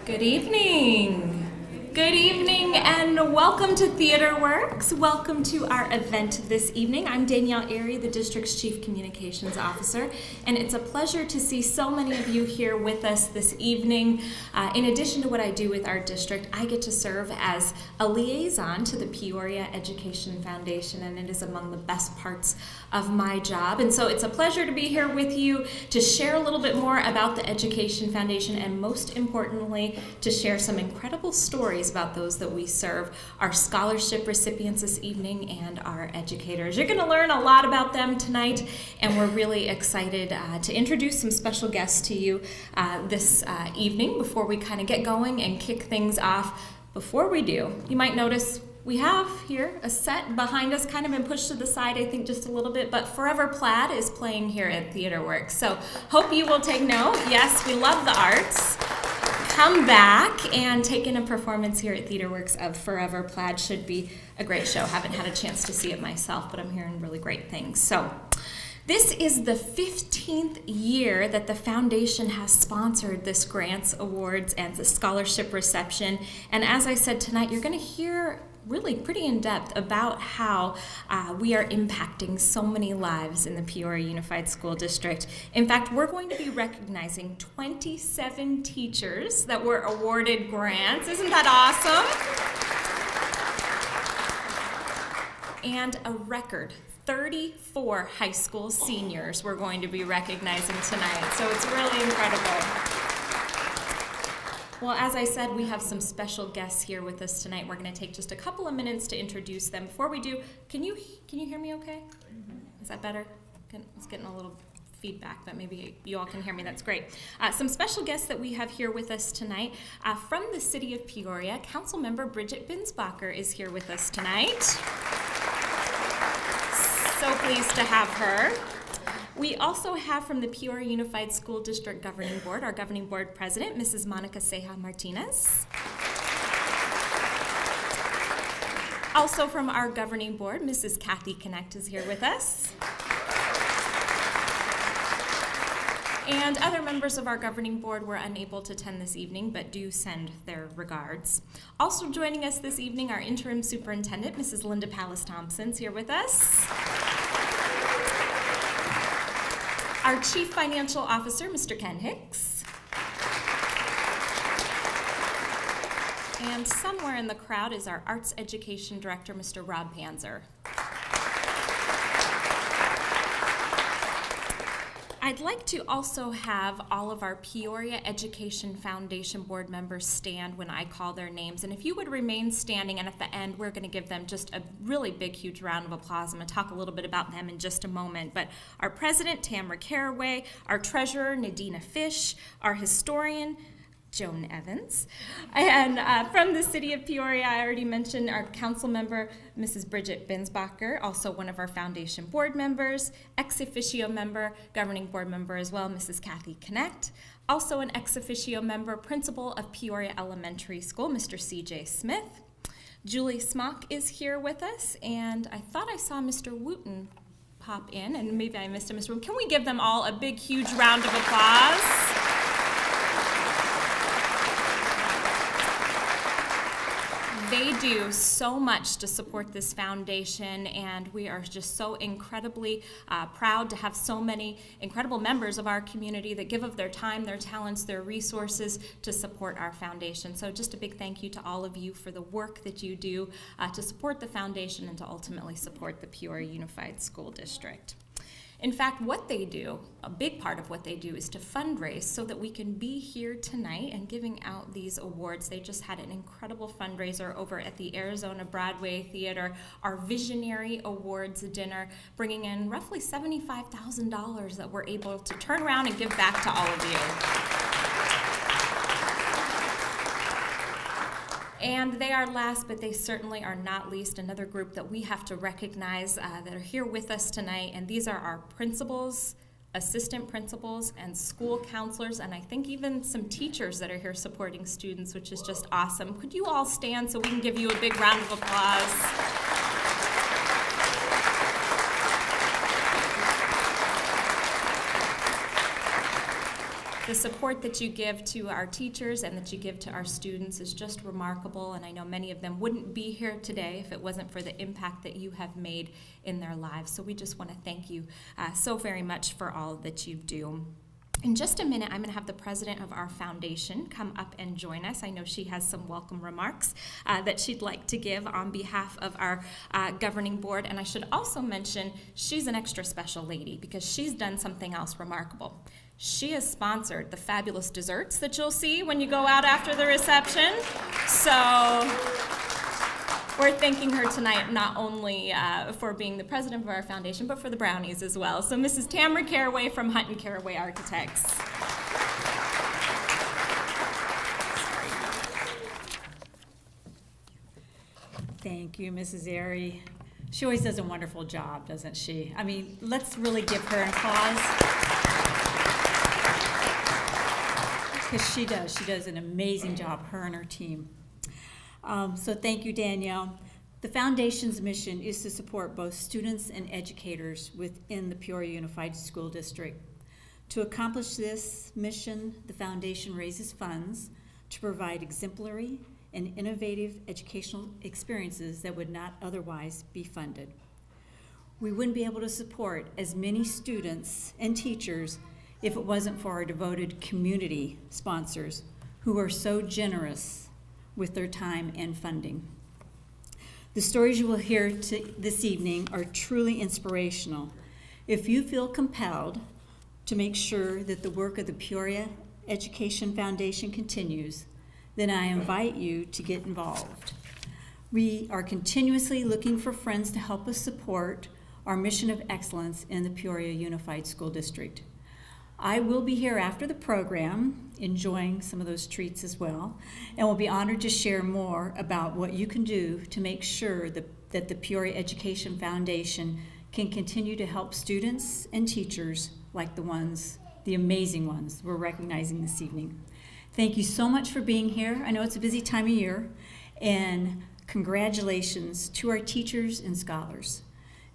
Good evening. Good evening and welcome to Theater Works. Welcome to our event this evening. I'm Danielle Erie, the district's Chief Communications Officer, and it's a pleasure to see so many of you here with us this evening. In addition to what I do with our district, I get to serve as a liaison to the Peoria Education Foundation, and it is among the best parts of my job. And so it's a pleasure to be here with you to share a little bit more about the Education Foundation, and most importantly, to share some incredible stories about those that we serve, our scholarship recipients this evening and our educators. You're going to learn a lot about them tonight, and we're really excited to introduce some special guests to you this evening before we kind of get going and kick things off. Before we do, you might notice we have here a set behind us, kind of been pushed to the side, I think, just a little bit, but Forever Plaid is playing here at Theater Works. So hope you will take note. Yes, we love the arts. Come back and take in a performance here at Theater Works of Forever Plaid. Should be a great show. Haven't had a chance to see it myself, but I'm hearing really great things. So this is the 15th year that the foundation has sponsored this grants, awards, and the scholarship reception. And as I said tonight, you're going to hear really pretty in depth about how we are impacting so many lives in the Peoria Unified School District. In fact, we're going to be recognizing 27 teachers that were awarded grants. Isn't that awesome? And a record 34 high school seniors we're going to be recognizing tonight. So it's really incredible. Well, as I said, we have some special guests here with us tonight. We're going to take just a couple of minutes to introduce them. Before we do, can you hear me okay? Is that better? I was getting a little feedback, but maybe you all can hear me. That's great. Some special guests that we have here with us tonight. From the city of Peoria, Councilmember Bridget Binsbacher is here with us tonight. So pleased to have her. We also have from the Peoria Unified School District Governing Board, our Governing Board President, Mrs. Monica Ceja Martinez. Also from our Governing Board, Mrs. Kathy Connect is here with us. And other members of our Governing Board were unable to attend this evening, but do send their regards. Also joining us this evening, our Interim Superintendent, Mrs. Linda Pallas Thompson, is here with us. Our Chief Financial Officer, Mr. Ken Hicks. And somewhere in the crowd is our Arts Education Director, Mr. Rob Panzer. I'd like to also have all of our Peoria Education Foundation board members stand when I call their names. And if you would remain standing, and at the end, we're going to give them just a really big, huge round of applause. I'm going to talk a little bit about them in just a moment. But our president, Tamara Caraway, our treasurer, Nadina Fish, our historian, Joan Evans, and from the city of Peoria, I already mentioned our council member, Mrs. Bridget Binsbacher, also one of our foundation board members, ex officio member, governing board member as well, Mrs. Kathy Connect, also an ex officio member, principal of Peoria Elementary School, Mr. C.J. Smith. Julie Smock is here with us, and I thought I saw Mr. Wooten pop in, and maybe I missed him, Mr. Wooten. Can we give them all a big, huge round of applause? They do so much to support this foundation, and we are just so incredibly proud to have so many incredible members of our community that give of their time, their talents, their resources to support our foundation. So just a big thank you to all of you for the work that you do to support the foundation and to ultimately support the Peoria Unified School District. In fact, what they do, a big part of what they do, is to fundraise so that we can be here tonight and giving out these awards. They just had an incredible fundraiser over at the Arizona Broadway Theater, our Visionary Awards dinner, bringing in roughly $75,000 that we're able to turn around and give back to all of you. And they are last, but they certainly are not least, another group that we have to recognize that are here with us tonight, and these are our principals, assistant principals, and school counselors, and I think even some teachers that are here supporting students, which is just awesome. Could you all stand so we can give you a big round of applause? The support that you give to our teachers and that you give to our students is just remarkable, and I know many of them wouldn't be here today if it wasn't for the impact that you have made in their lives. So we just want to thank you so very much for all that you do. In just a minute, I'm going to have the president of our foundation come up and join us. I know she has some welcome remarks that she'd like to give on behalf of our governing board. And I should also mention she's an extra special lady because she's done something else remarkable. She has sponsored the fabulous desserts that you'll see when you go out after the reception. So we're thanking her tonight not only for being the president of our foundation, but for the brownies as well. So Mrs. Tamara Caraway from Hunt and Caraway Architects. Thank you, Mrs. Airy. She always does a wonderful job, doesn't she? I mean, let's really give her an applause. Because she does. She does an amazing job, her and her team. So thank you, Danielle. The Foundation's mission is to support both students and educators within the Peoria Unified School District. To accomplish this mission, the Foundation raises funds to provide exemplary and innovative educational experiences that would not otherwise be funded. We wouldn't be able to support as many students and teachers if it wasn't for our devoted community sponsors who are so generous with their time and funding. The stories you will hear this evening are truly inspirational. If you feel compelled to make sure that the work of the Peoria Education Foundation continues, then I invite you to get involved. We are continuously looking for friends to help us support our mission of excellence in the Peoria Unified School District. I will be here after the program, enjoying some of those treats as well, and will be honored to share more about what you can do to make sure that the Peoria Education Foundation can continue to help students and teachers like the amazing ones we're recognizing this evening. Thank you so much for being here. I know it's a busy time of year, and congratulations to our teachers and scholars.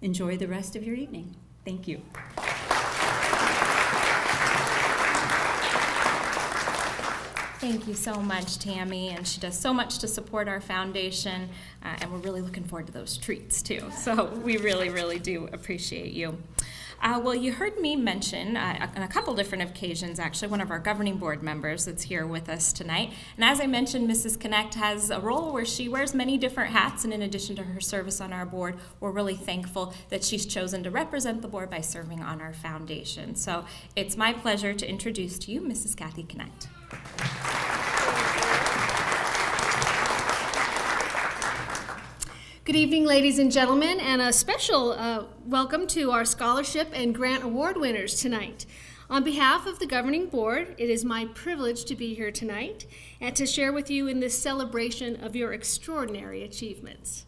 Enjoy the rest of your evening. Thank you. Thank you so much, Tammy, and she does so much to support our foundation, and we're really looking forward to those treats too. So we really, really do appreciate you. Well, you heard me mention on a couple different occasions, actually, one of our governing board members that's here with us tonight. And as I mentioned, Mrs. Connect has a role where she wears many different hats, and in addition to her service on our board, we're really thankful that she's chosen to represent the board by serving on our foundation. So it's my pleasure to introduce to you Mrs. Kathy Connect. Good evening, ladies and gentlemen, and a special welcome to our scholarship and grant award winners tonight. On behalf of the governing board, it is my privilege to be here tonight and to share with you in this celebration of your extraordinary achievements.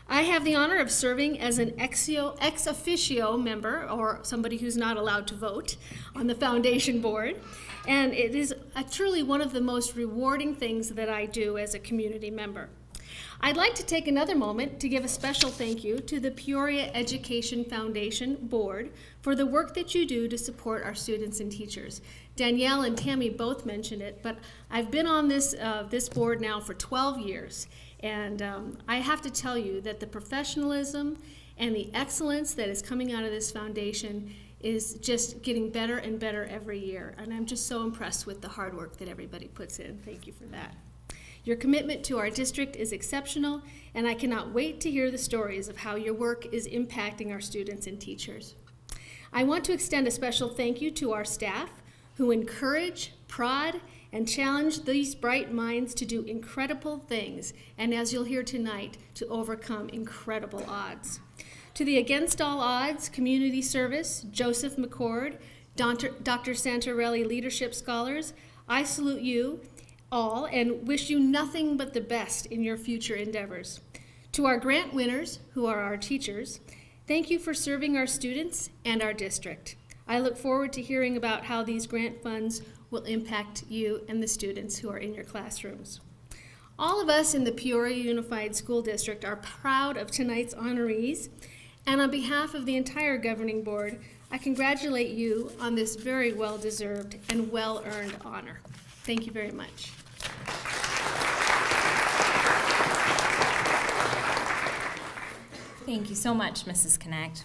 I have the honor of serving as an ex officio member, or somebody who's not allowed to vote, on the foundation board, and it is truly one of the most rewarding things that I do as a community member. I'd like to take another moment to give a special thank you to the Peoria Education Foundation Board for the work that you do to support our students and teachers. Danielle and Tammy both mentioned it, but I've been on this board now for 12 years, and I have to tell you that the professionalism and the excellence that is coming out of this foundation is just getting better and better every year, and I'm just so impressed with the hard work that everybody puts in. Thank you for that. Your commitment to our district is exceptional, and I cannot wait to hear the stories of how your work is impacting our students and teachers. I want to extend a special thank you to our staff who encourage, prod, and challenge these bright minds to do incredible things, and as you'll hear tonight, to overcome incredible odds. To the Against All Odds Community Service, Joseph Mccord, Dr. Santarelli Leadership Scholars, I salute you all and wish you nothing but the best in your future endeavors. To our grant winners, who are our teachers, thank you for serving our students and our district. I look forward to hearing about how these grant funds will impact you and the students who are in your classrooms. All of us in the Peoria Unified School District are proud of tonight's honorees, and on behalf of the entire governing board, I congratulate you on this very well-deserved and well-earned honor. Thank you very much. Thank you so much, Mrs. Connect.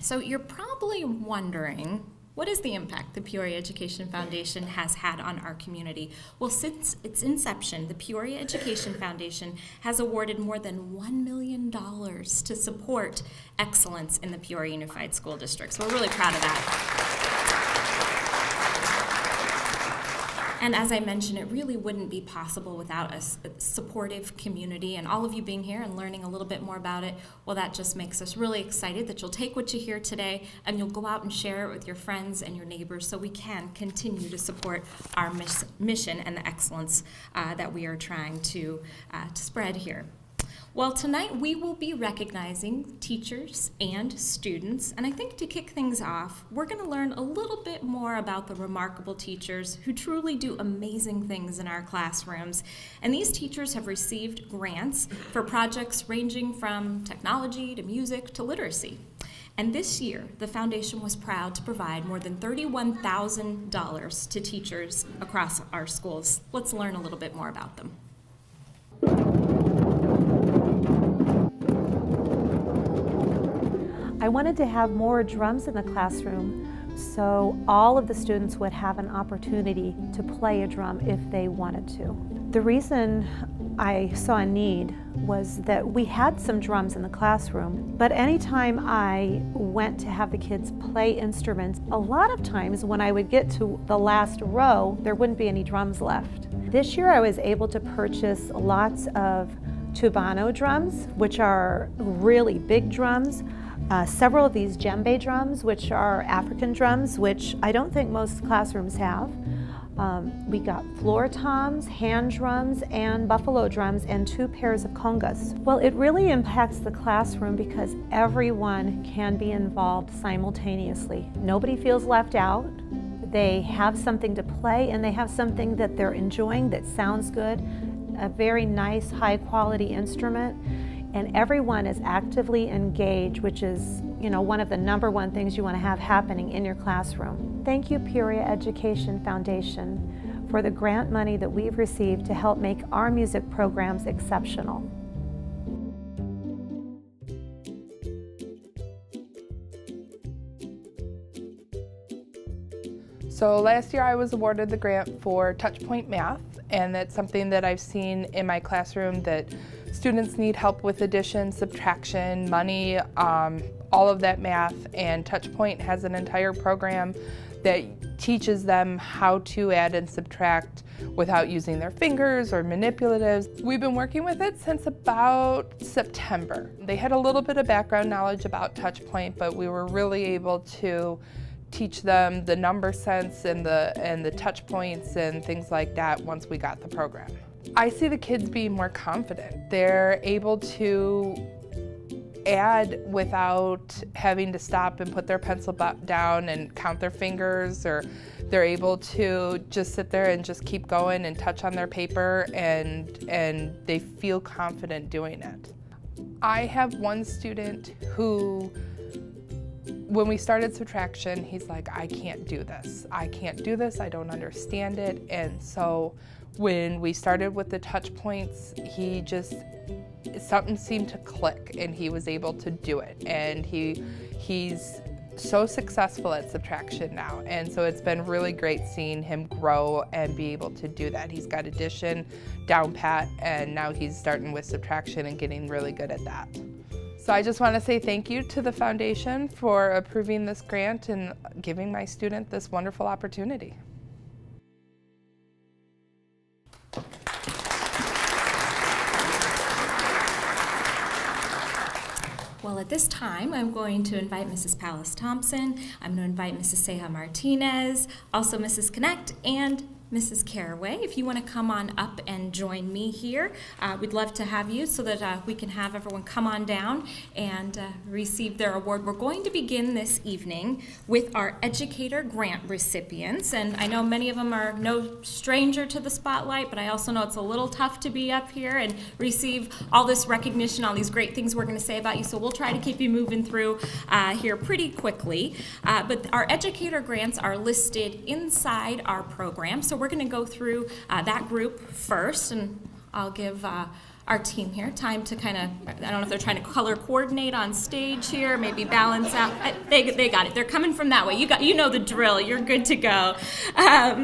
So you're probably wondering, what is the impact the Peoria Education Foundation has had on our community? Well, since its inception, the Peoria Education Foundation has awarded more than $1 million to support excellence in the Peoria Unified School District. So we're really proud of that. And as I mentioned, it really wouldn't be possible without a supportive community, and all of you being here and learning a little bit more about it. Well, that just makes us really excited that you'll take what you hear today and you'll go out and share it with your friends and your neighbors so we can continue to support our mission and the excellence that we are trying to spread here. Well, tonight we will be recognizing teachers and students, and I think to kick things off, we're going to learn a little bit more about the remarkable teachers who truly do amazing things in our classrooms. And these teachers have received grants for projects ranging from technology to music to literacy. And this year, the foundation was proud to provide more than $31,000 to teachers across our schools. Let's learn a little bit more about them. I wanted to have more drums in the classroom so all of the students would have an opportunity to play a drum if they wanted to. The reason I saw a need was that we had some drums in the classroom, but anytime I went to have the kids play instruments, a lot of times when I would get to the last row, there wouldn't be any drums left. This year I was able to purchase lots of tubano drums, which are really big drums. Several of these djembe drums, which are African drums, which I don't think most classrooms have. We got floor toms, hand drums, and buffalo drums, and 2 pairs of congas. Well, it really impacts the classroom because everyone can be involved simultaneously. Nobody feels left out. They have something to play, and they have something that they're enjoying that sounds good, a very nice, high-quality instrument. And everyone is actively engaged, which is, one of the #1 things you want to have happening in your classroom. Thank you, Peoria Education Foundation, for the grant money that we've received to help make our music programs exceptional. So last year I was awarded the grant for Touchpoint Math, and that's something that I've seen in my classroom that students need help with addition, subtraction, money, all of that math, and Touchpoint has an entire program that teaches them how to add and subtract without using their fingers or manipulatives. We've been working with it since about September. They had a little bit of background knowledge about Touchpoint, but we were really able to teach them the number sense and the touch points and things like that once we got the program. I see the kids being more confident. They're able to add without having to stop and put their pencil down and count their fingers, or they're able to just sit there and just keep going and touch on their paper, and they feel confident doing it. I have one student who, when we started subtraction, he's like, I can't do this, I don't understand it. And so when we started with the touch points, something seemed to click and he was able to do it. And he's so successful at subtraction now. And so it's been really great seeing him grow and be able to do that. He's got addition down pat, and now he's starting with subtraction and getting really good at that. So I just want to say thank you to the foundation for approving this grant and giving my student this wonderful opportunity. Well, at this time, I'm going to invite Mrs. Pallas Thompson, I'm going to invite Mrs. Seja Martinez, also Mrs. Connect, and Mrs. Caraway, if you want to come on up and join me here, we'd love to have you so that we can have everyone come on down and receive their award. We're going to begin this evening with our Educator Grant recipients, and I know many of them are no stranger to the spotlight, but I also know it's a little tough to be up here and receive all this recognition, all these great things we're going to say about you, so we'll try to keep you moving through here pretty quickly. But our Educator Grants are listed inside our program, so we're going to go through that group first, and I'll give our team here time to kind of, I don't know if they're trying to color coordinate on stage here, maybe balance out. They got it. They're coming from that way. You know the drill. You're good to go.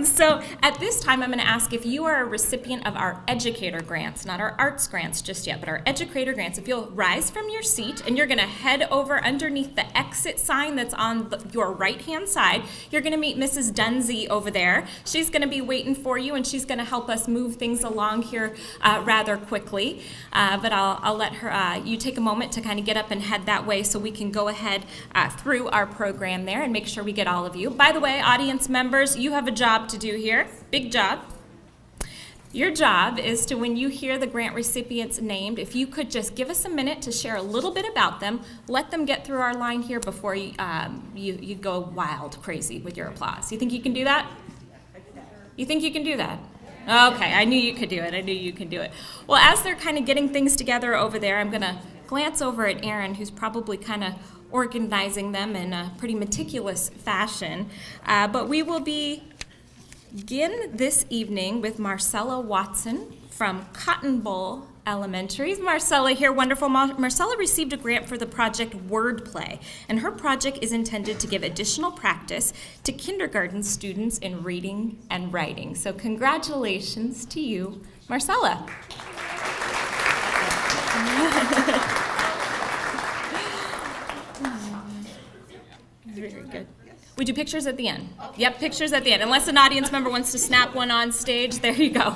So at this time, I'm going to ask if you are a recipient of our Educator Grants, not our Arts Grants just yet, but our Educator Grants. If you'll rise from your seat and you're going to head over underneath the exit sign that's on your right-hand side, you're going to meet Mrs. Dunsey over there. She's going to be waiting for you, and she's going to help us move things along here rather quickly. But I'll let her, you take a moment to kind of get up and head that way so we can go ahead through our program there and make sure we get all of you. By the way, audience members, you have a job to do here, big job. Your job is to, when you hear the grant recipients named, if you could just give us a minute to share a little bit about them, let them get through our line here before you go wild crazy with your applause. You think you can do that? You think you can do that? Okay, I knew you could do it. Well, as they're kind of getting things together over there, I'm going to glance over at Aaron, who's probably kind of organizing them in a pretty meticulous fashion. But we will begin this evening with Marcella Watson from Cotton Bowl Elementary. Marcella here, wonderful. Marcella received a grant for the project Wordplay, and her project is intended to give additional practice to kindergarten students in reading and writing. So congratulations to you, Marcella. Very good. We do pictures at the end. Yep, pictures at the end. Unless an audience member wants to snap one on stage, there you go.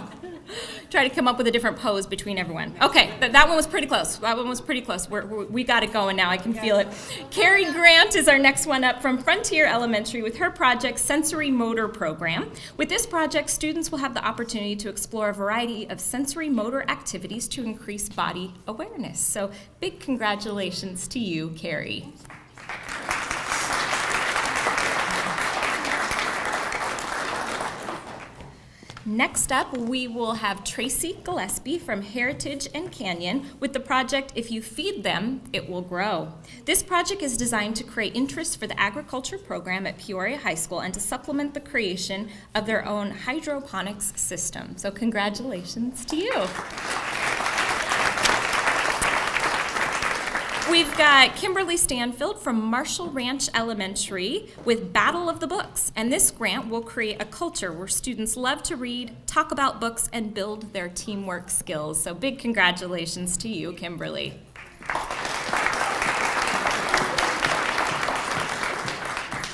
Try to come up with a different pose between everyone. Okay, that one was pretty close. We got it going now. I can feel it. Cary Grant is our next one up from Frontier Elementary with her project Sensory Motor Program. With this project, students will have the opportunity to explore a variety of sensory motor activities to increase body awareness. So big congratulations to you, Cary. Next up, we will have Tracy Gillespie from Heritage and Canyon with the project If You Feed Them, It Will Grow. This project is designed to create interest for the agriculture program at Peoria High School and to supplement the creation of their own hydroponics system. So congratulations to you. We've got Kimberly Stanfield from Marshall Ranch Elementary with Battle of the Books. And this grant will create a culture where students love to read, talk about books, and build their teamwork skills. So big congratulations to you, Kimberly.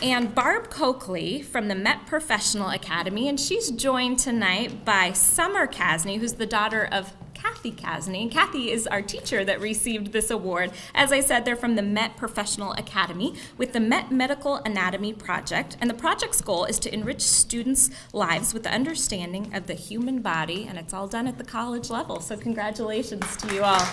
And Barb Coakley from the Met Professional Academy, and she's joined tonight by Summer Casney, who's the daughter of Kathy Casney. And Kathy is our teacher that received this award. As I said, they're from the Met Professional Academy with the Met Medical Anatomy Project. And the project's goal is to enrich students' lives with the understanding of the human body, and it's all done at the college level. So congratulations to you all.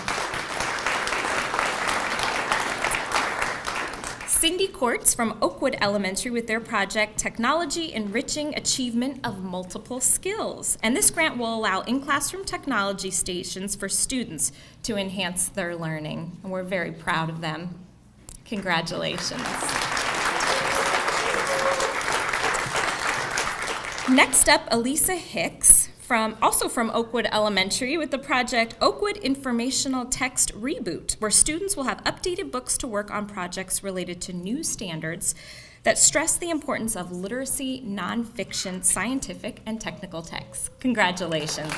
Cindy Courts from Oakwood Elementary with their project, Technology Enriching Achievement of Multiple Skills. And this grant will allow in-classroom technology stations for students to enhance their learning. And we're very proud of them. Congratulations. Next up, Elisa Hicks, also from Oakwood Elementary with the project Oakwood Informational Text Reboot, where students will have updated books to work on projects related to new standards that stress the importance of literacy, nonfiction, scientific, and technical texts. Congratulations.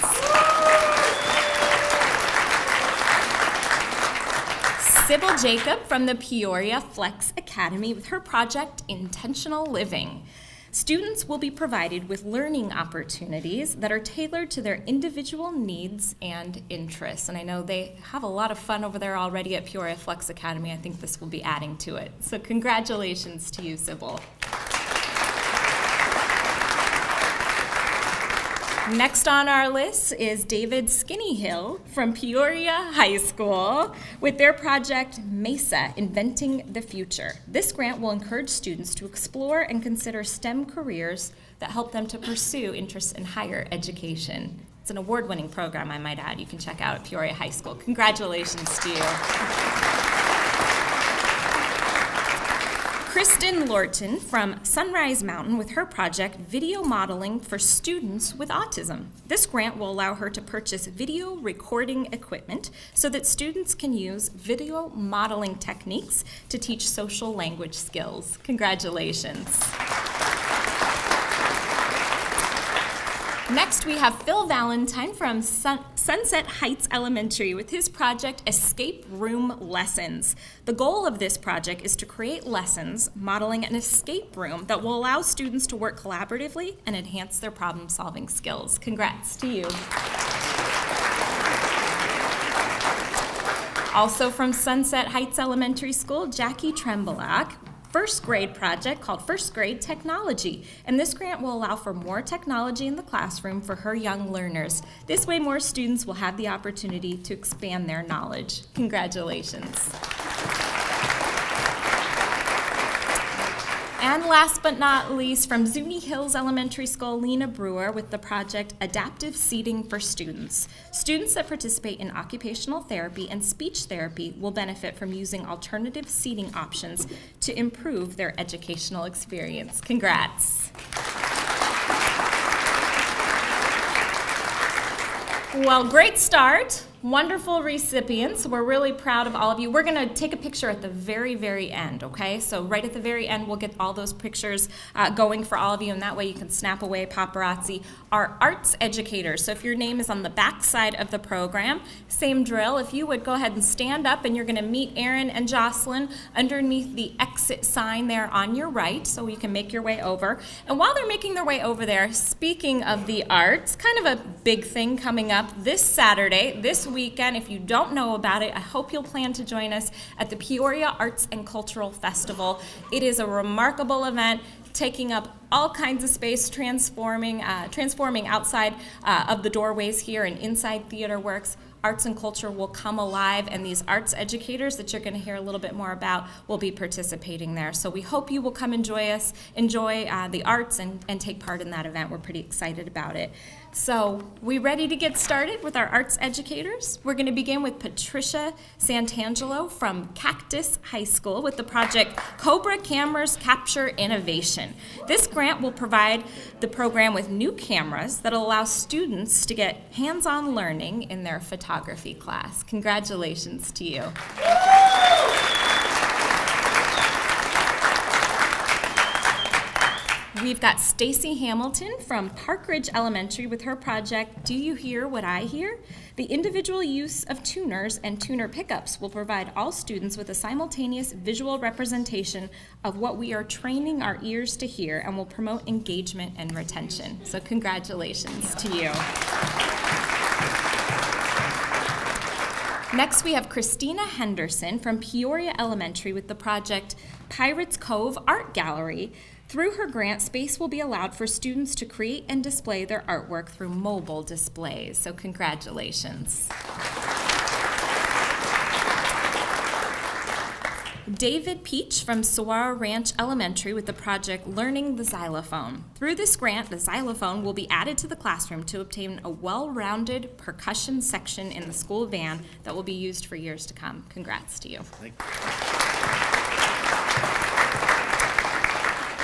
Sybil Jacob from the Peoria Flex Academy with her project Intentional Living. Students will be provided with learning opportunities that are tailored to their individual needs and interests. And I know they have a lot of fun over there already at Peoria Flex Academy. I think this will be adding to it. So congratulations to you, Sybil. Next on our list is David Skinnyhill from Peoria High School with their project MESA, Inventing the Future. This grant will encourage students to explore and consider STEM careers that help them to pursue interests in higher education. It's an award-winning program, I might add. You can check out at Peoria High School. Congratulations to you. Kristen Lorton from Sunrise Mountain with her project, Video Modeling for Students with Autism. This grant will allow her to purchase video recording equipment so that students can use video modeling techniques to teach social language skills. Congratulations. Next, we have Phil Valentine from Sunset Heights Elementary with his project, Escape Room Lessons. The goal of this project is to create lessons modeling an escape room that will allow students to work collaboratively and enhance their problem-solving skills. Congrats to you. Also from Sunset Heights Elementary School, Jackie Tremblack. First grade project called First Grade Technology, and this grant will allow for more technology in the classroom for her young learners. This way more students will have the opportunity to expand their knowledge. Congratulations. And last but not least, from Zuni Hills Elementary School, Lena Brewer with the project Adaptive Seating for Students. Students that participate in occupational therapy and speech therapy will benefit from using alternative seating options to improve their educational experience. Congrats. Well, great start. Wonderful recipients. We're really proud of all of you. We're going to take a picture at the very, very end, okay? So right at the very end, we'll get all those pictures going for all of you, and that way you can snap away paparazzi. Our arts educators, so if your name is on the back side of the program, same drill. If you would go ahead and stand up, and you're going to meet Aaron and Jocelyn underneath the exit sign there on your right, so you can make your way over. And while they're making their way over there, speaking of the arts, kind of a big thing coming up this Saturday, this weekend. If you don't know about it, I hope you'll plan to join us at the Peoria Arts and Cultural Festival. It is a remarkable event, taking up all kinds of space, transforming outside of the doorways here and inside Theater Works. Arts and culture will come alive, and these arts educators that you're going to hear a little bit more about will be participating there. So we hope you will come enjoy the arts and take part in that event. We're pretty excited about it. So we ready to get started with our arts educators? We're going to begin with Patricia Santangelo from Cactus High School with the project Cobra Cameras Capture Innovation. This grant will provide the program with new cameras that will allow students to get hands-on learning in their photography class. Congratulations to you. We've got Stacy Hamilton from Park Ridge Elementary with her project, Do You Hear What I Hear? The individual use of tuners and tuner pickups will provide all students with a simultaneous visual representation of what we are training our ears to hear and will promote engagement and retention. So congratulations to you. Next, we have Christina Henderson from Peoria Elementary with the project Pirates Cove Art Gallery. Through her grant, space will be allowed for students to create and display their artwork through mobile displays. So congratulations. David Peach from Saguaro Ranch Elementary with the project Learning the Xylophone. Through this grant, the xylophone will be added to the classroom to obtain a well-rounded percussion section in the school van that will be used for years to come. Congrats to you.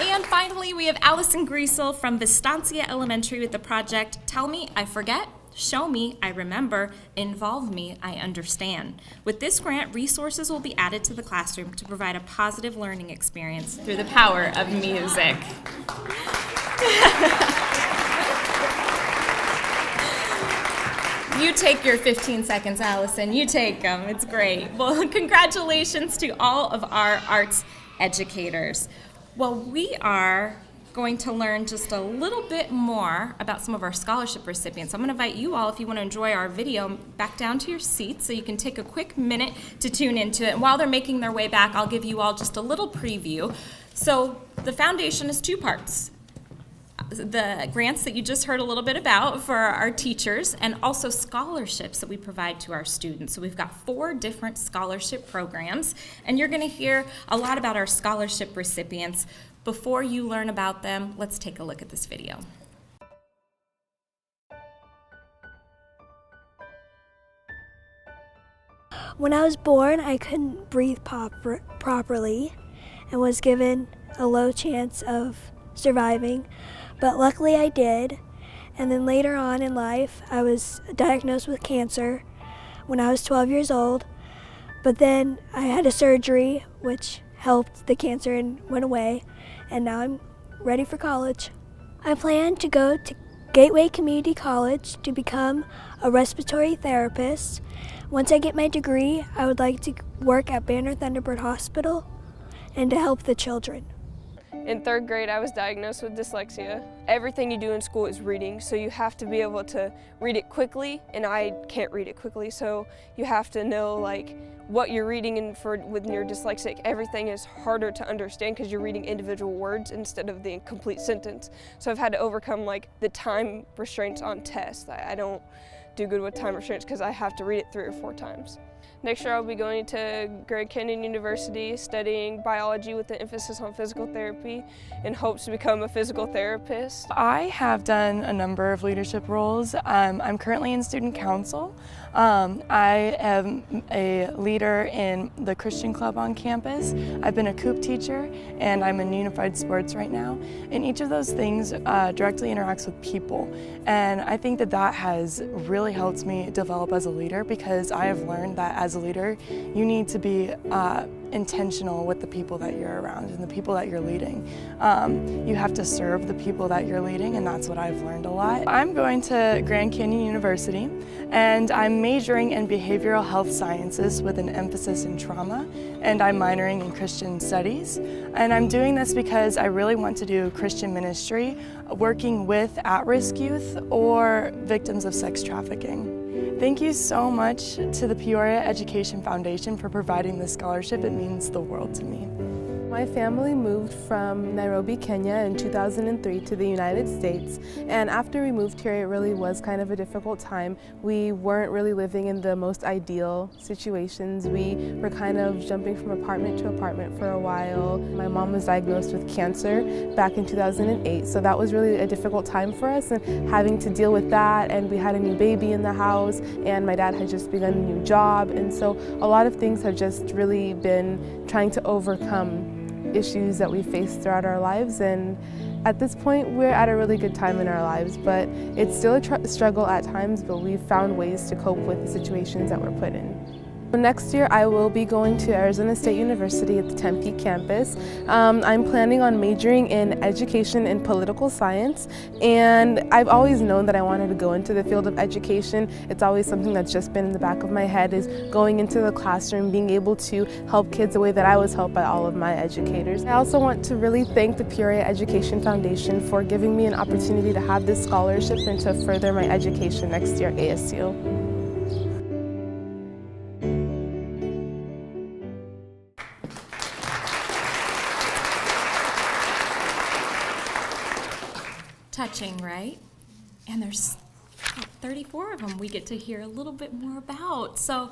And finally, we have Allison Gristle from Vistancia Elementary with the project Tell Me I Forget, Show Me I Remember, Involve Me I Understand. With this grant, resources will be added to the classroom to provide a positive learning experience through the power of music. You take your 15 seconds, Allison. You take them. It's great. Well, congratulations to all of our arts educators. Well, we are going to learn just a little bit more about some of our scholarship recipients. I'm going to invite you all, if you want to enjoy our video, back down to your seats so you can take a quick minute to tune into it. And while they're making their way back, I'll give you all just a little preview. So the foundation is two parts. the grants that you just heard a little bit about for our teachers, and also scholarships that we provide to our students. So we've got 4 different scholarship programs, and you're going to hear a lot about our scholarship recipients. Before you learn about them, let's take a look at this video. When I was born, I couldn't breathe properly and was given a low chance of surviving, but luckily I did. And then later on in life, I was diagnosed with cancer when I was 12 years old, but then I had a surgery which helped the cancer and went away, and now I'm ready for college. I plan to go to Gateway Community College to become a respiratory therapist. Once I get my degree, I would like to work at Banner Thunderbird Hospital and to help the children. In 3rd grade, I was diagnosed with dyslexia. Everything you do in school is reading, so you have to be able to read it quickly, and I can't read it quickly, so you have to know like what you're reading, and when you're dyslexic, everything is harder to understand because you're reading individual words instead of the complete sentence. So I've had to overcome like the time restraints on tests. I don't do good with time restraints because I have to read it 3 or 4 times. Next year I'll be going to Grand Canyon University studying biology with an emphasis on physical therapy in hopes to become a physical therapist. I have done a number of leadership roles. I'm currently in student council. I am a leader in the Christian club on campus. I've been a coop teacher, and I'm in unified sports right now. And each of those things directly interacts with people. And I think that has really helped me develop as a leader, because I have learned that as a leader, you need to be intentional with the people that you're around and the people that you're leading. You have to serve the people that you're leading, and that's what I've learned a lot. I'm going to Grand Canyon University, and I'm majoring in behavioral health sciences with an emphasis in trauma, and I'm minoring in Christian studies. And I'm doing this because I really want to do Christian ministry, working with at-risk youth or victims of sex trafficking. Thank you so much to the Peoria Education Foundation for providing this scholarship. It means the world to me. My family moved from Nairobi, Kenya in 2003 to the United States, and after we moved here it really was kind of a difficult time. We weren't really living in the most ideal situations. We were kind of jumping from apartment to apartment for a while. My mom was diagnosed with cancer back in 2008, so that was really a difficult time for us, and having to deal with that, and we had a new baby in the house, and my dad had just begun a new job, and so a lot of things have just really been trying to overcome issues that we face throughout our lives, and at this point we're at a really good time in our lives, but it's still a struggle at times, but we've found ways to cope with the situations that we're put in. Next year I will be going to Arizona State University at the Tempe campus. I'm planning on majoring in education and political science, and I've always known that I wanted to go into the field of education. It's always something that's just been in the back of my head, is going into the classroom, being able to help kids the way that I was helped by all of my educators. I also want to really thank the Peoria Education Foundation for giving me an opportunity to have this scholarship and to further my education next year at ASU. Touching, right? And there's 34 of them we get to hear a little bit more about. So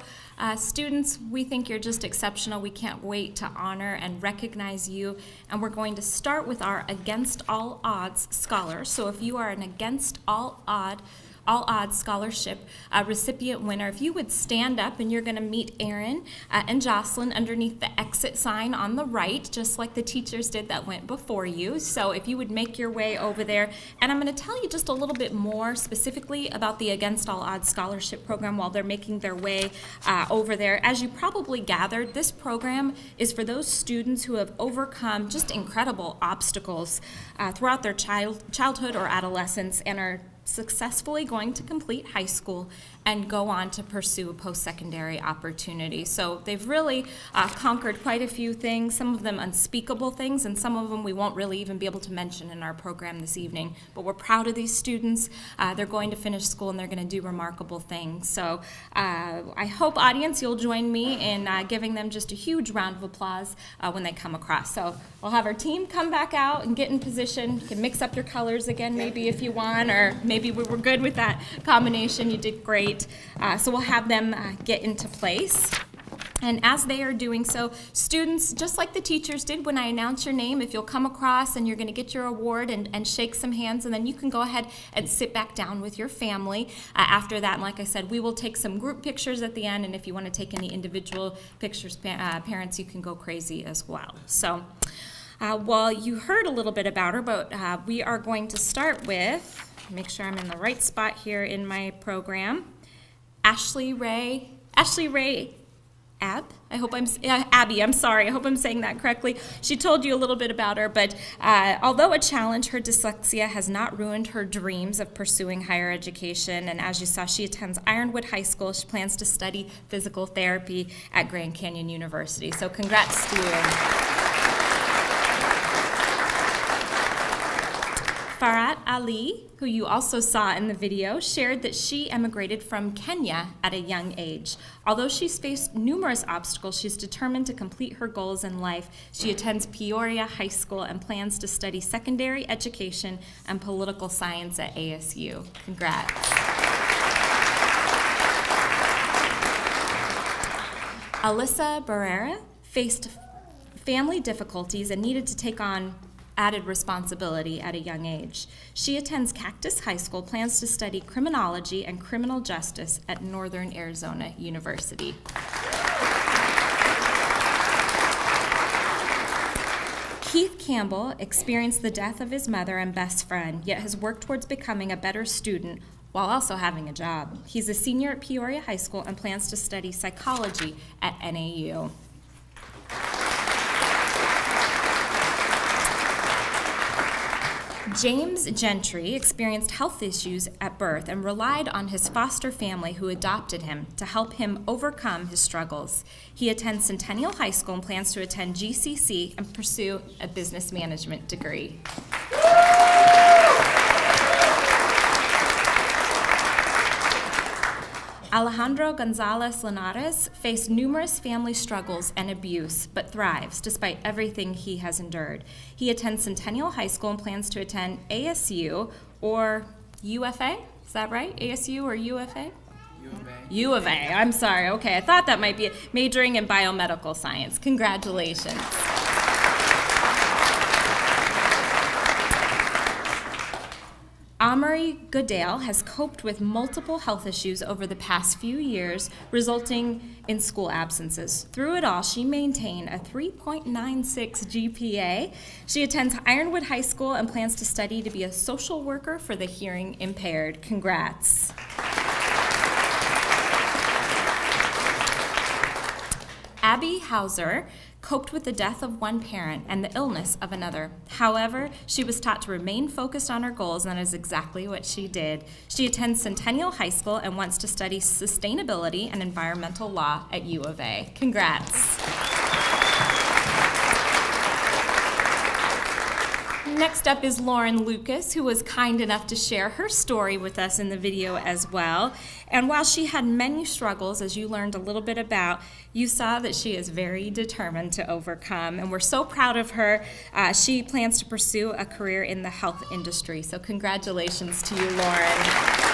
students, we think you're just exceptional. We can't wait to honor and recognize you. And we're going to start with our Against All Odds Scholar. So if you are an Against All Odds Scholarship recipient winner, if you would stand up, and you're going to meet Aaron and Jocelyn underneath the exit sign on the right, just like the teachers did that went before you. So if you would make your way over there, and I'm going to tell you just a little bit more specifically about the Against All Odds Scholarship Program while they're making their way over there. As you probably gathered, this program is for those students who have overcome just incredible obstacles throughout their childhood or adolescence and are successfully going to complete high school and go on to pursue a post-secondary opportunity. So they've really conquered quite a few things, some of them unspeakable things, and some of them we won't really even be able to mention in our program this evening. But we're proud of these students. They're going to finish school and they're going to do remarkable things. So I hope, audience, you'll join me in giving them just a huge round of applause when they come across. So we'll have our team come back out and get in position. You can mix up your colors again maybe if you want, or maybe we were good with that combination. You did great. So we'll have them get into place. And as they are doing so, students, just like the teachers did when I announce your name, if you'll come across and you're going to get your award and shake some hands, and then you can go ahead and sit back down with your family after that. And like I said, we will take some group pictures at the end, and if you want to take any individual pictures, parents, you can go crazy as well. So, well, you heard a little bit about her, but we are going to start with, make sure I'm in the right spot here in my program, Ashley Ray Abby, I'm sorry, I hope I'm saying that correctly. She told you a little bit about her, but although a challenge, her dyslexia has not ruined her dreams of pursuing higher education, and as you saw, she attends Ironwood High School. She plans to study physical therapy at Grand Canyon University, so congrats to you. Farhat Ali, who you also saw in the video, shared that she emigrated from Kenya at a young age. Although she's faced numerous obstacles, she's determined to complete her goals in life. She attends Peoria High School and plans to study secondary education and political science at ASU. Congrats. Alyssa Barrera faced family difficulties and needed to take on added responsibility at a young age. She attends Cactus High School, plans to study criminology and criminal justice at Northern Arizona University. Keith Campbell experienced the death of his mother and best friend, yet has worked towards becoming a better student while also having a job. He's a senior at Peoria High School and plans to study psychology at NAU. James Gentry experienced health issues at birth and relied on his foster family who adopted him to help him overcome his struggles. He attends Centennial High School and plans to attend GCC and pursue a business management degree. Alejandro Gonzalez Linares faced numerous family struggles and abuse, but thrives despite everything he has endured. He attends Centennial High School and plans to attend ASU or UFA. Is that right? ASU or UFA? U of A. I'm sorry. Okay, I thought that might be it. Majoring in biomedical science. Congratulations. Amory Goodale has coped with multiple health issues over the past few years, resulting in school absences. Through it all, she maintained a 3.96 GPA. She attends Ironwood High School and plans to study to be a social worker for the hearing impaired. Congrats. Abby Hauser coped with the death of one parent and the illness of another. However, she was taught to remain focused on her goals, and that is exactly what she did. She attends Centennial High School and wants to study sustainability and environmental law at U of A. Congrats. Next up is Lauren Lucas, who was kind enough to share her story with us in the video as well. And while she had many struggles, as you learned a little bit about, you saw that she is very determined to overcome. And we're so proud of her. She plans to pursue a career in the health industry. So congratulations to you, Lauren.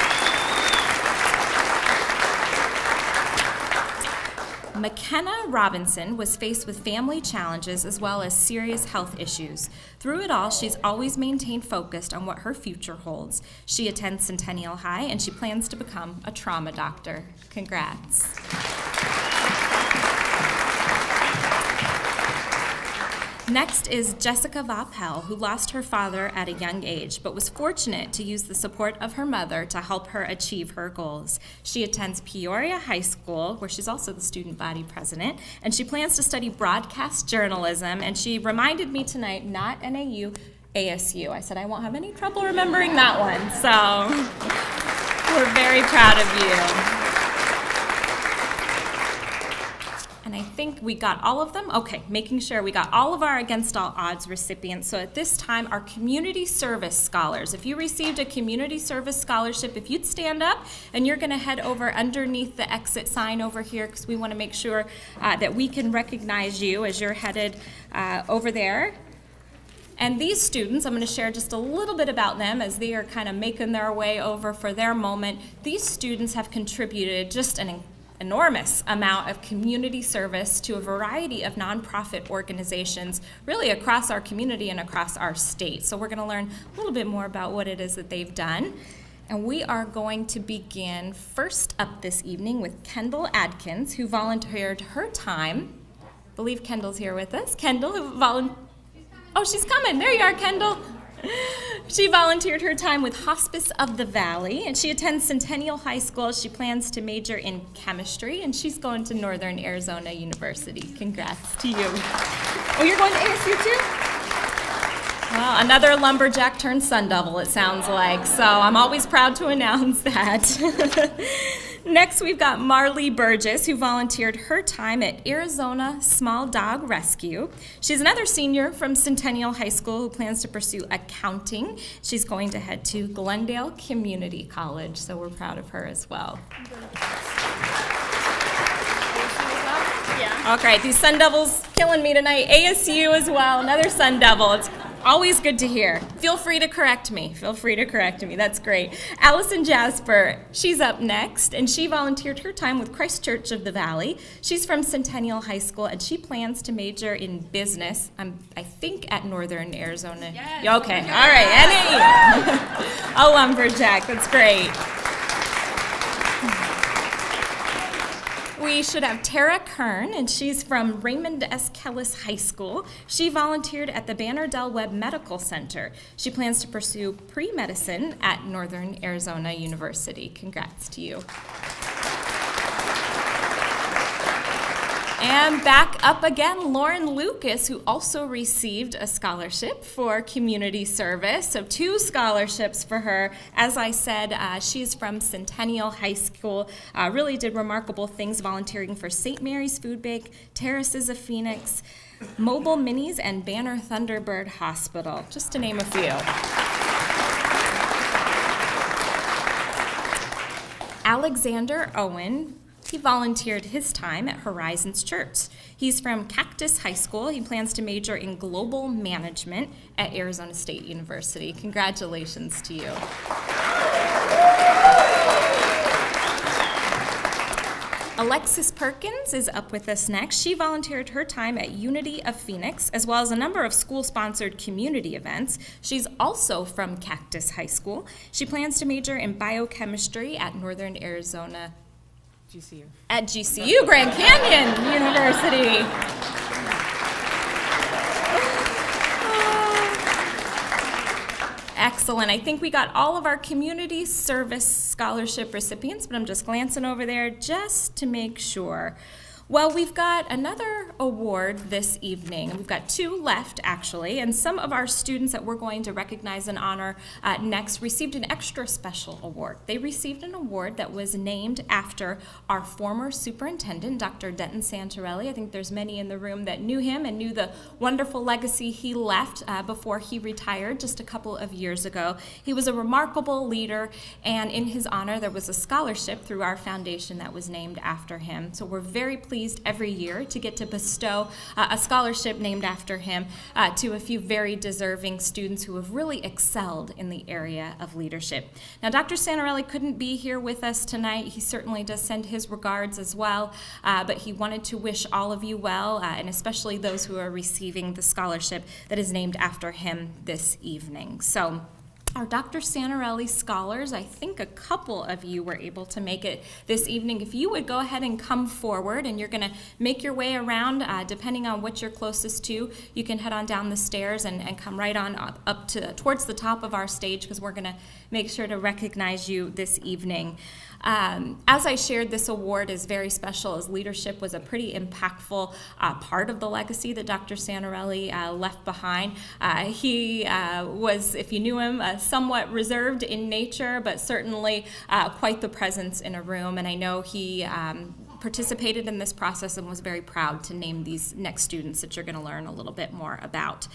McKenna Robinson was faced with family challenges as well as serious health issues. Through it all, she's always maintained focused on what her future holds. She attends Centennial High and she plans to become a trauma doctor. Congrats. Next is Jessica Vaupel, who lost her father at a young age, but was fortunate to use the support of her mother to help her achieve her goals. She attends Peoria High School, where she's also the student body president, and she plans to study broadcast journalism, and she reminded me tonight, not NAU, ASU. I said I won't have any trouble remembering that one, so we're very proud of you. And I think we got all of them. Okay, making sure we got all of our Against All Odds recipients. So at this time, our community service scholars. If you received a community service scholarship, if you'd stand up, and you're going to head over underneath the exit sign over here, because we want to make sure that we can recognize you as you're headed over there. And these students, I'm going to share just a little bit about them as they are kind of making their way over for their moment. These students have contributed just an enormous amount of community service to a variety of nonprofit organizations really across our community and across our state. So we're going to learn a little bit more about what it is that they've done. And we are going to begin first up this evening with Kendall Adkins, who volunteered her time. I believe Kendall's here with us. Kendall, who oh, she's coming. There you are, Kendall. She volunteered her time with Hospice of the Valley, and she attends Centennial High School. She plans to major in chemistry, and she's going to Northern Arizona University. Congrats to you. Oh, you're going to ASU too? Well, another lumberjack turned Sun Devil, it sounds like, so I'm always proud to announce that. Next, we've got Marlee Burgess, who volunteered her time at Arizona Small Dog Rescue. She's another senior from Centennial High School who plans to pursue accounting. She's going to head to Glendale Community College, so we're proud of her as well. Yeah. Okay, these Sun Devils killing me tonight. ASU as well, another Sun Devil. It's always good to hear. Feel free to correct me. That's great. Alison Jasper, she's up next, and she volunteered her time with Christ Church of the Valley. She's from Centennial High School, and she plans to major in business, I think at Northern Arizona. Yes. Okay, all right, a lumberjack, that's great. We should have Tara Kern, and she's from Raymond S. Kellis High School. She volunteered at the Banner Del Webb Medical Center. She plans to pursue pre-medicine at Northern Arizona University. Congrats to you. And back up again, Lauren Lucas, who also received a scholarship for community service. So 2 scholarships for her. As I said, she's from Centennial High School, really did remarkable things volunteering for St. Mary's Food Bank, Terraces of Phoenix, Mobile Minis, and Banner Thunderbird Hospital, just to name a few. Alexander Owen, he volunteered his time at Horizons Church. He's from Cactus High School. He plans to major in global management at Arizona State University. Congratulations to you. Alexis Perkins is up with us next. She volunteered her time at Unity of Phoenix, as well as a number of school-sponsored community events. She's also from Cactus High School. She plans to major in biochemistry at Northern Arizona at GCU, Grand Canyon University. Excellent. I think we got all of our community service scholarship recipients, but I'm just glancing over there just to make sure. Well, we've got another award this evening. We've got 2 left, actually, and some of our students that we're going to recognize and honor next received an extra special award. They received an award that was named after our former superintendent, Dr. Denton Santarelli. I think there's many in the room that knew him and knew the wonderful legacy he left before he retired just a couple of years ago. He was a remarkable leader, and in his honor, there was a scholarship through our foundation that was named after him. So we're very pleased every year to get to bestow a scholarship named after him to a few very deserving students who have really excelled in the area of leadership. Now, Dr. Santarelli couldn't be here with us tonight. He certainly does send his regards as well, but he wanted to wish all of you well, and especially those who are receiving the scholarship that is named after him this evening. So Our Dr. Santarelli scholars, I think a couple of you were able to make it this evening. If you would go ahead and come forward, and you're going to make your way around, depending on what you're closest to, you can head on down the stairs and come right on up to towards the top of our stage, because we're going to make sure to recognize you this evening. As I shared, this award is very special, as leadership was a pretty impactful part of the legacy that Dr. Santarelli left behind. He was, if you knew him, somewhat reserved in nature, but certainly quite the presence in a room. And I know he participated in this process and was very proud to name these next students that you're going to learn a little bit more about.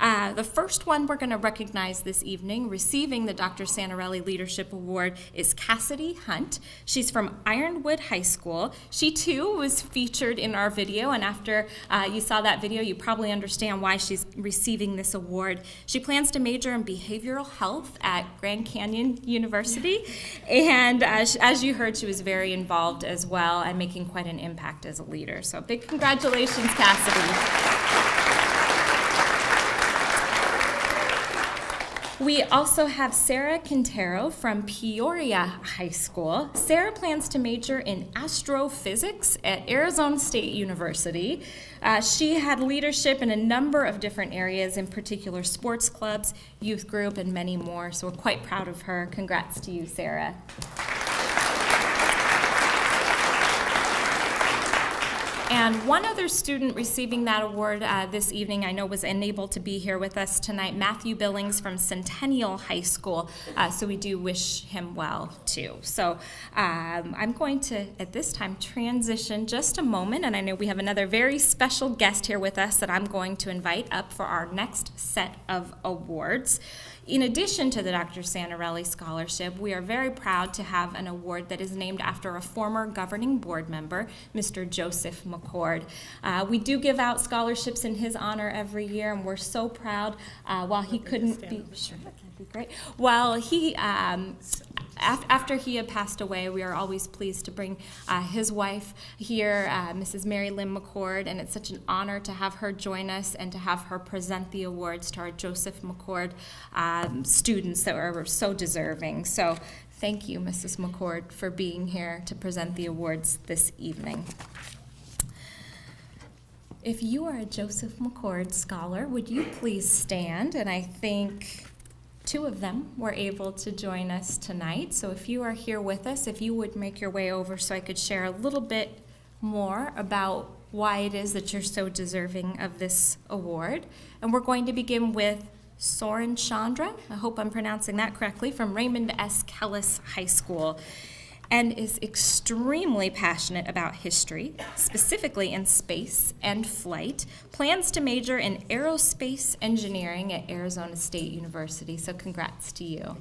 The first one we're going to recognize this evening, receiving the Dr. Santarelli Leadership Award, is Cassidy Hunt. She's from Ironwood High School. She too was featured in our video, and after you saw that video, you probably understand why she's receiving this award. She plans to major in behavioral health at Grand Canyon University, and as you heard, she was very involved as well and making quite an impact as a leader. So big congratulations, Cassidy. We also have Sarah Quintero from Peoria High School. Sarah plans to major in astrophysics at Arizona State University. She had leadership in a number of different areas, in particular sports clubs, youth group, and many more. So we're quite proud of her. Congrats to you, Sarah. And one other student receiving that award this evening, I know was unable to be here with us tonight, Matthew Billings from Centennial High School. So we do wish him well, too. So I'm going to, at this time, transition just a moment. And I know we have another very special guest here with us that I'm going to invite up for our next set of awards. In addition to the Dr. Santarelli Scholarship, we are very proud to have an award that is named after a former governing board member, Mr. Joseph Mccord. We do give out scholarships in his honor every year, and we're so proud. While he couldn't be, sure, that'd be great. While he, after he had passed away, we are always pleased to bring his wife here, Mrs. Mary Lynn Mccord, and it's such an honor to have her join us and to have her present the awards to our Joseph Mccord students that are so deserving. So thank you, Mrs. Mccord, for being here to present the awards this evening. If you are a Joseph Mccord scholar, would you please stand? And I think two of them were able to join us tonight. So if you are here with us, if you would make your way over so I could share a little bit more about why it is that you're so deserving of this award. And we're going to begin with Soren Chandra, I hope I'm pronouncing that correctly, from Raymond S. Kellis High School, and is extremely passionate about history, specifically in space and flight, plans to major in aerospace engineering at Arizona State University. So congrats to you.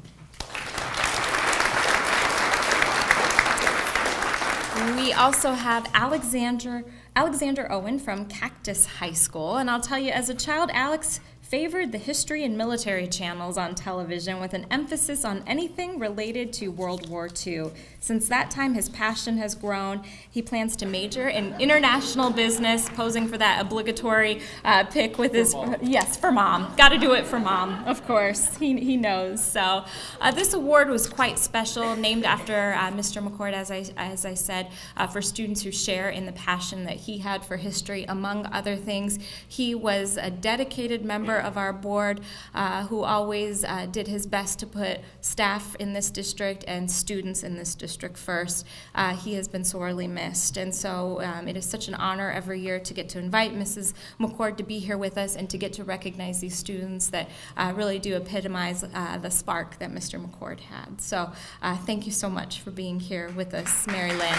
We also have Alexander Owen from Cactus High School, and I'll tell you, as a child, Alex favored the history and military channels on television with an emphasis on anything related to World War II. Since that time, his passion has grown. He plans to major in international business, posing for that obligatory pick with his, yes, for mom. Got to do it for mom, of course. He knows. So this award was quite special, named after Mr. Mccord, as I said, for students who share in the passion that he had for history, among other things. He was a dedicated member of our board who always did his best to put staff in this district and students in this district first. He has been sorely missed, and so it is such an honor every year to get to invite Mrs. Mccord to be here with us and to get to recognize these students that really do epitomize the spark that Mr. Mccord had. So thank you so much for being here with us, Mary Lynn.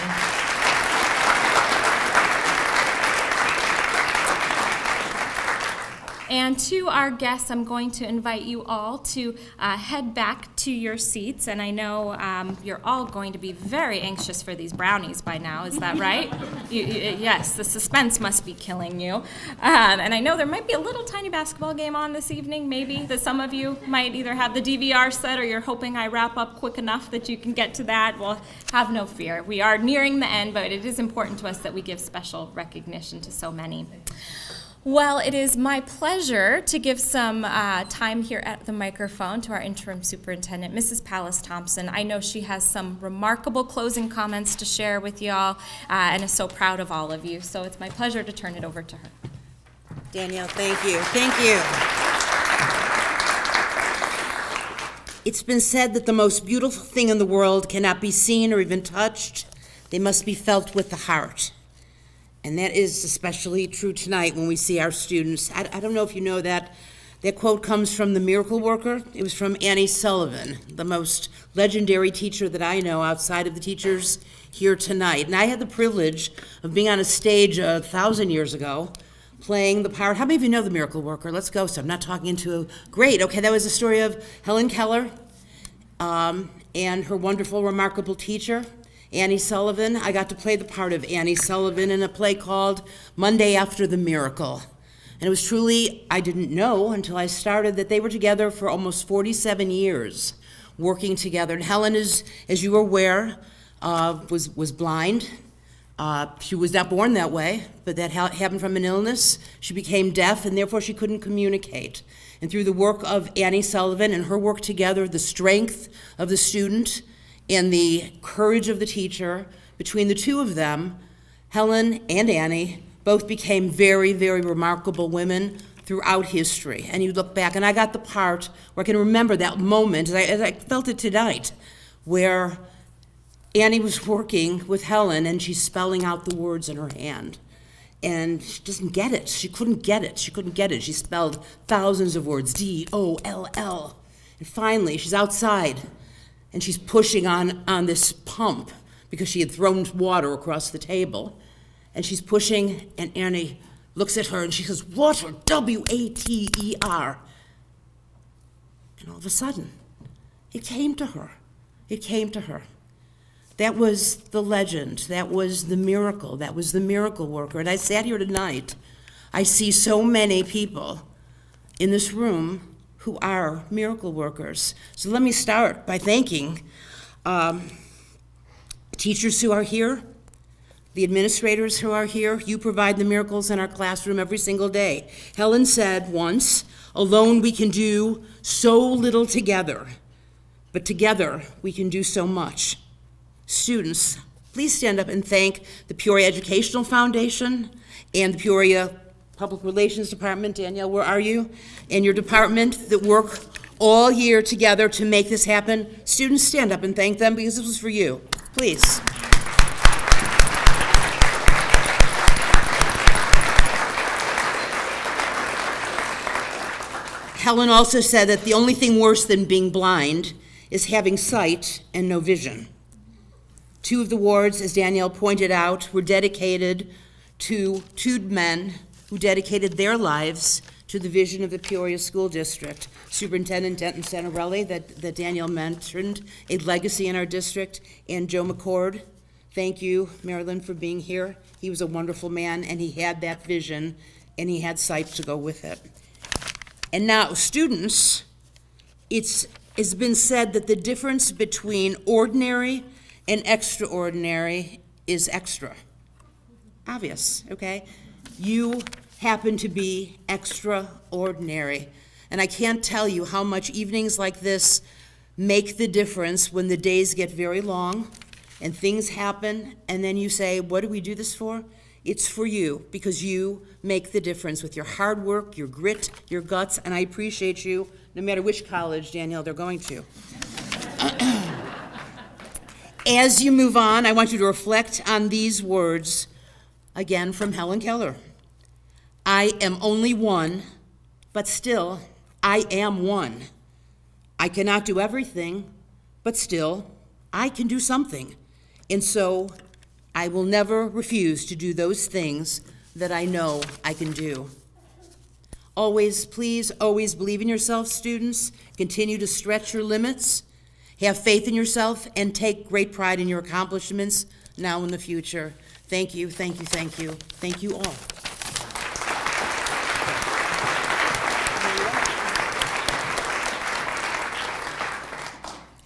And to our guests, I'm going to invite you all to head back to your seats. And I know you're all going to be very anxious for these brownies by now. Is that right? Yes, the suspense must be killing you. And I know there might be a little tiny basketball game on this evening, maybe, that some of you might either have the DVR set or you're hoping I wrap up quick enough that you can get to that. Well, have no fear. We are nearing the end, but it is important to us that we give special recognition to so many. Well, it is my pleasure to give some time here at the microphone to our interim superintendent, Mrs. Pallas Thompson. I know she has some remarkable closing comments to share with y'all and is so proud of all of you. So it's my pleasure to turn it over to her. Danielle, thank you. Thank you. It's been said that the most beautiful thing in the world cannot be seen or even touched. They must be felt with the heart. And that is especially true tonight when we see our students. I don't know if you know that. That quote comes from the Miracle Worker. It was from Annie Sullivan, the most legendary teacher that I know outside of the teachers here tonight. And I had the privilege of being on a stage 1,000 years ago, playing the part. How many of you know the Miracle Worker? Let's go. So I'm not talking into a great. Okay, that was the story of Helen Keller and her wonderful, remarkable teacher, Annie Sullivan. I got to play the part of Annie Sullivan in a play called Monday After the Miracle. And it was truly, I didn't know until I started, that they were together for almost 47 years, working together. And Helen, as you are aware, was blind. She was not born that way, but that happened from an illness. She became deaf, and therefore she couldn't communicate. And through the work of Annie Sullivan and her work together, the strength of the student and the courage of the teacher, between the two of them, Helen and Annie both became very, very remarkable women throughout history. And you look back, and I got the part where I can remember that moment, as I felt it tonight, where Annie was working with Helen and she's spelling out the words in her hand. And she doesn't get it. She couldn't get it. She spelled thousands of words, D-O-L-L. And finally, she's outside and she's pushing on this pump because she had thrown water across the table. And she's pushing, and Annie looks at her and she says, water, W-A-T-E-R. And all of a sudden, it came to her. That was the legend. That was the miracle. That was the miracle worker. And I sat here tonight. I see so many people in this room who are miracle workers. So let me start by thanking teachers who are here, the administrators who are here. You provide the miracles in our classroom every single day. Helen said once, alone we can do so little together, but together we can do so much. Students, please stand up and thank the Peoria Education Foundation and the Peoria Public Relations Department. Danielle, where are you? And your department that work all year together to make this happen. Students, stand up and thank them because this was for you. Please. Helen also said that the only thing worse than being blind is having sight and no vision. 2 of the wards, as Danielle pointed out, were dedicated to 2 men who dedicated their lives to the vision of the Peoria School District. Superintendent Denton Santarelli, that Danielle mentioned, a legacy in our district, and Joe Mccord. Thank you, Marilyn, for being here. He was a wonderful man, and he had that vision, and he had sight to go with it. And now, students, it's been said that the difference between ordinary and extraordinary is extra. Obvious, okay? You happen to be extraordinary. And I can't tell you how much evenings like this make the difference when the days get very long and things happen, and then you say, what do we do this for? It's for you, because you make the difference with your hard work, your grit, your guts, and I appreciate you, no matter which college, Danielle, they're going to. As you move on, I want you to reflect on these words, again from Helen Keller. I am only one, but still, I am one. I cannot do everything, but still, I can do something. And so, I will never refuse to do those things that I know I can do. Always, please, always believe in yourself, students. Continue to stretch your limits. Have faith in yourself and take great pride in your accomplishments now and in the future. Thank you, thank you, thank you. Thank you all.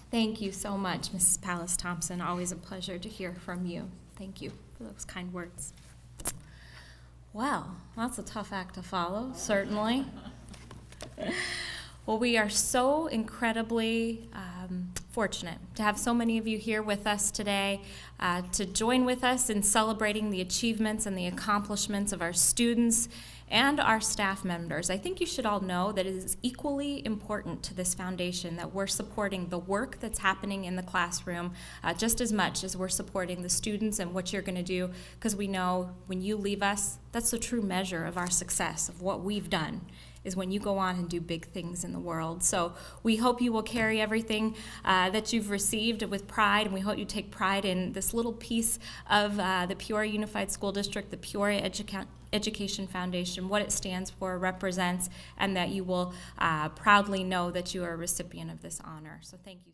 Thank you so much, Mrs. Pallas Thompson. Always a pleasure to hear from you. Thank you for those kind words. Well, that's a tough act to follow, certainly. Well, we are so incredibly fortunate to have so many of you here with us today, to join with us in celebrating the achievements and the accomplishments of our students and our staff members. I think you should all know that it is equally important to this foundation that we're supporting the work that's happening in the classroom just as much as we're supporting the students and what you're going to do, because we know when you leave us, that's the true measure of our success, of what we've done, is when you go on and do big things in the world. So we hope you will carry everything that you've received with pride, and we hope you take pride in this little piece of the Peoria Unified School District, the Peoria Education Foundation, what it stands for, represents, and that you will proudly know that you are a recipient of this honor. So thank you.